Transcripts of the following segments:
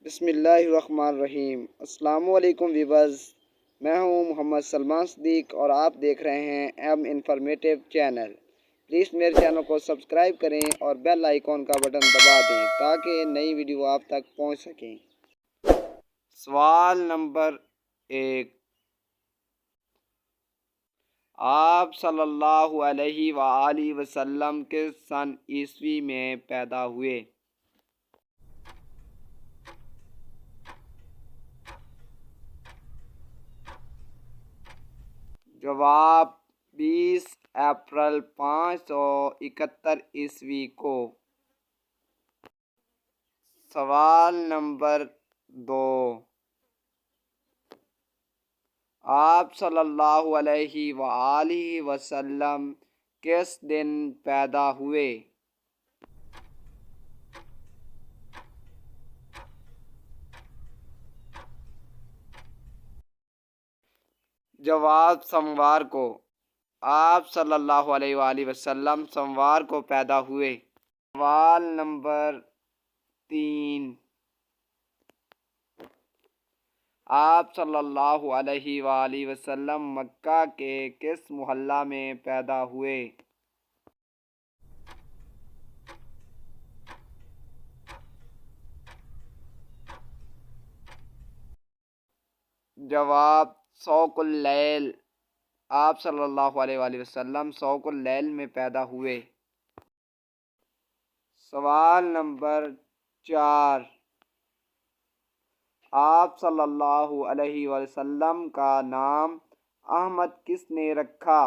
بسم اللہ الرحمن الرحیم۔ السلام علیکم ویورز، میں ہوں محمد سلمان صدیق اور آپ دیکھ رہے ہیں ایم انفارمیٹیو چینل۔ پلیز میرے چینل کو سبسکرائب کریں اور بیل آئیکن کا بٹن دبا دیں تاکہ نئی ویڈیو آپ تک پہنچ سکیں۔ سوال نمبر 1، آپ صلی اللہ علیہ وآلہ وسلم کس سن عیسوی میں پیدا ہوئے؟ جواب 20 اپریل 571 عیسوی کو۔ سوال نمبر 2، آپ صلی اللہ علیہ وآلہ وسلم کس دن پیدا ہوئے؟ جواب سوموار کو۔ آپ صلی اللہ علیہ وآلہ وسلم سوموار کو پیدا ہوئے۔ سوال نمبر 3، آپ صلی اللہ علیہ وآلہ وسلم مکہ کے کس محلہ میں پیدا ہوئے؟ جواب سوق اللیل۔ آپ صلی اللہ علیہ وآلہ وسلم سوق اللیل میں پیدا ہوئے۔ سوال نمبر 4، آپ صلی اللہ علیہ وسلم کا نام احمد کس نے رکھا؟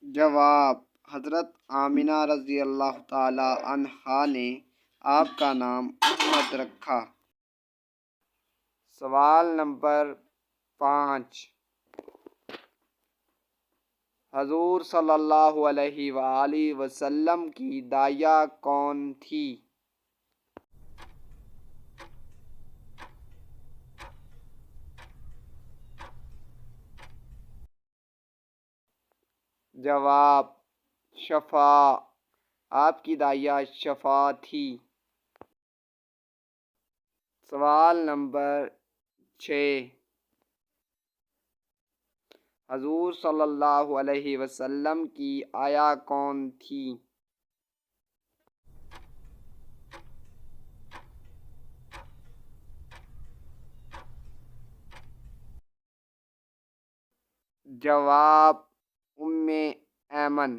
جواب حضرت آمنہ رضی اللہ تعالی عنہا نے آپ کا نام احمد رکھا۔ سوال نمبر 5، حضور صلی اللہ علیہ وآلہ وسلم کی داعیہ کون تھی؟ جواب شفا۔ آپ کی داعیہ شفا تھی۔ سوال نمبر 6، حضور صلی اللہ علیہ وسلم کی آیا کون تھی؟ جواب ام ایمن۔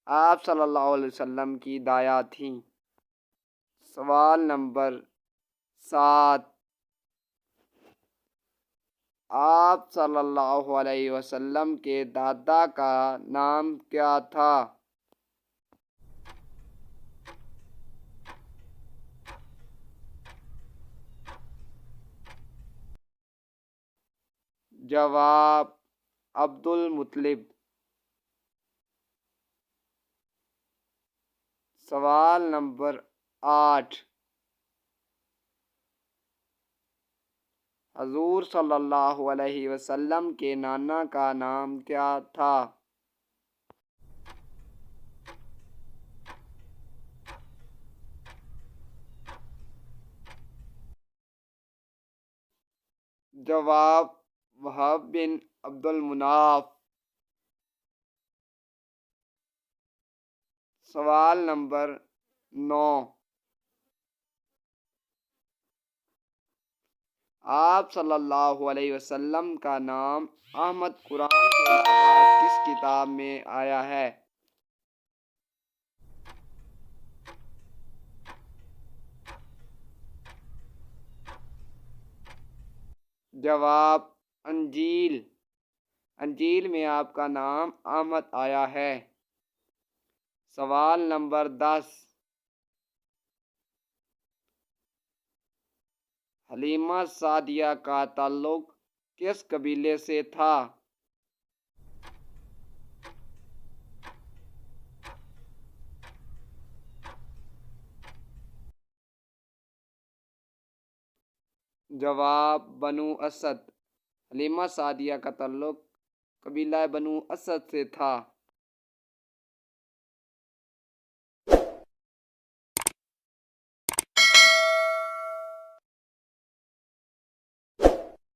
آپ صلی اللہ علیہ وسلم کی دایا تھیں۔ سوال نمبر 7، آپ صلی اللہ علیہ وسلم کے دادا کا نام کیا تھا؟ جواب عبد المطلب۔ سوال نمبر 8، حضور صلی اللہ علیہ وسلم کے نانا کا نام کیا تھا؟ جواب وہب بن عبد المناف۔ سوال نمبر 9، آپ صلی اللہ علیہ وسلم کا نام احمد قرآن کے علاوہ کس کتاب میں آیا ہے؟ جواب انجیل۔ انجیل میں آپ کا نام احمد آیا ہے۔ سوال نمبر 10، حلیمہ سعدیہ کا تعلق کس قبیلے سے تھا؟ جواب بنو اسد۔ حلیمہ سعدیہ کا تعلق قبیلہ بنو اسد سے تھا۔